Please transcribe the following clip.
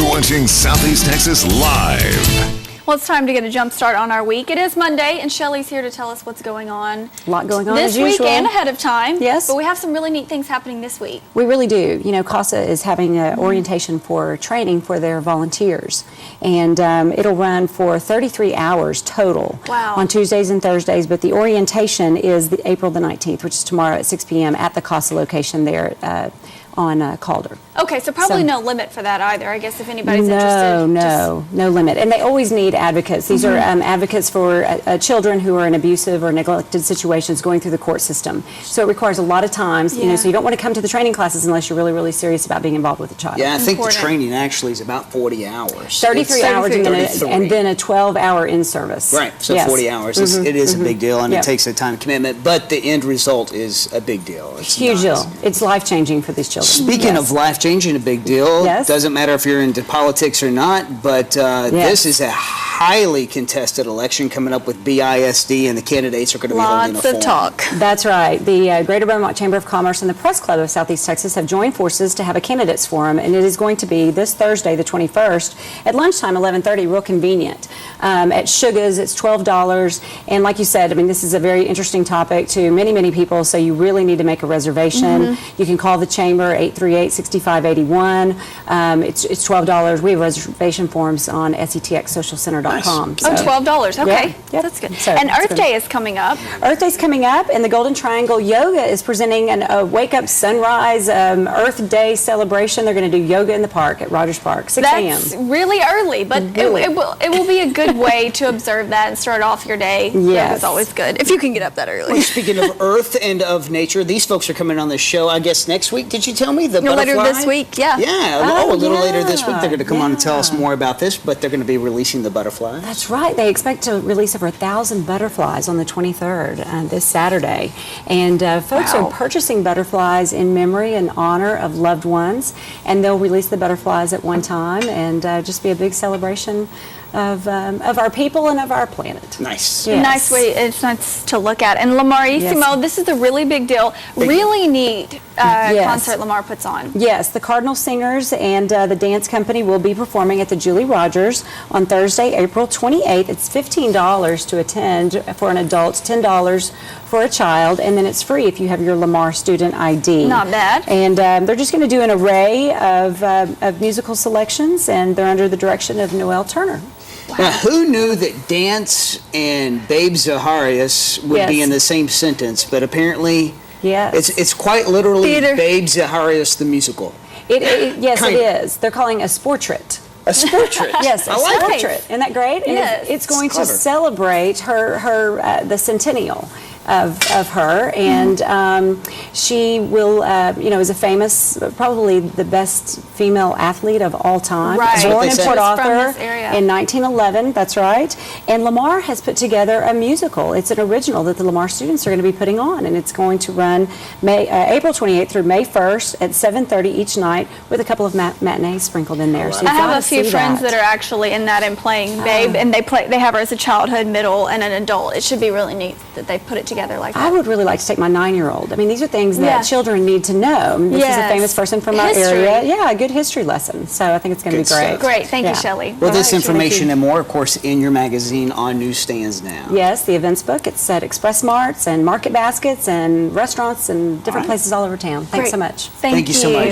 You're watching Southeast Texas Live. Well, it's time to get a jump start on our week. It is Monday, and Shelly's here to tell us what's going on. A lot going on this as usual. week and ahead of time. Yes. But we have some really neat things happening this week. We really do. You know, CASA is having an orientation for training for their volunteers, and it'll run for 33 hours total on Tuesdays and Thursdays, but the orientation is April the 19th, which is tomorrow at 6 p.m. at the CASA location there on Calder. Okay, so probably no limit for that either, I guess, if anybody's interested. No limit. And they always need advocates. These are advocates for children who are in abusive or neglected situations going through the court system. So it requires a lot of times, you know, so you don't want to come to the training classes unless you're really, really serious about being involved with a child. Yeah, I think the training actually is about 40 hours. 33 hours and then a 12-hour in-service. Right, so 40 hours. It is a big deal, and it takes a time commitment, but the end result is a big deal. It's huge deal. It's life-changing for these children. Speaking of life-changing, a big deal. Doesn't matter if you're into politics or not, but this is a highly contested election coming up with BISD, and the candidates are going to be holding a forum. Lots of talk. That's right. The Greater Beaumont Chamber of Commerce and the Press Club of Southeast Texas have joined forces to have a candidates forum, and it is going to be this Thursday, the 21st, at lunchtime, 11:30, real convenient. At Sugar's, it's $12, and like you said, I mean, this is a very interesting topic to many, many people, so you really need to make a reservation. You can call the chamber, 838-6581. It's $12. We have reservation forms on setxsocialcenter.com. So. Oh, $12. Okay. That's good. So and Earth Day is coming up. Earth Day is coming up, and the Golden Triangle Yoga is presenting a Wake Up Sunrise Earth Day celebration. They're going to do yoga in the park at Rogers Park, 6 a.m. That's really early, but it will be a good way to observe that and start off your day. Yes. It's always good, if you can get up that early. Well, speaking of Earth and of nature, these folks are coming on the show, I guess, next week. Did you tell me? The butterfly? Later this week, yeah. Yeah, a little later this week. They're going to come on and tell us more about this, but they're going to be releasing the butterflies. That's right. They expect to release over 1,000 butterflies on the 23rd, this Saturday. And folks are purchasing butterflies in memory and honor of loved ones, and they'll release the butterflies at one time and just be a big celebration of our people and of our planet. Nice. Yes. Nice way. It's nice to look at. And Lamarissimo, this is a really big deal. Really neat concert Lamar puts on. Yes, the Cardinal Singers and the dance company will be performing at the Julie Rogers on Thursday, April 28th. It's $15 to attend for an adult, $10 for a child, and then it's free if you have your Lamar student ID. Not bad. And they're just going to do an array of musical selections, and they're under the direction of Noel Turner. Wow. Now, who knew that dance and Babe Zaharias would be in the same sentence? But apparently, it's quite literally Babe Zaharias the musical. Yes, it is. They're calling a sportrait. A sportrait. Yes, a sportrait. Isn't that great? Yes. And it's going to celebrate the centennial of her, and she will, is a famous, probably the best female athlete of all time. Right. Born in Port Arthur in 1911, that's right. And Lamar has put together a musical. It's an original that the Lamar students are going to be putting on, and it's going to run April 28th through May 1st at 7:30 each night with a couple of matinees sprinkled in there. So I have a few friends that are actually in that and playing Babe, and they have her as a childhood, middle, and an adult. It should be really neat that they put it together like that. I would really like to take my 9-year-old. I mean, these are things that children need to know. This is a famous person from our area. Yeah, a good history lesson. So I think it's going to be great. Great. Thank you, Shelley. Well, this information and more, of course, in your magazine on newsstands now. Yes, the events book. It's at Express Marts and Market Baskets and restaurants and different places all over town. Thanks so much. Thank you so much.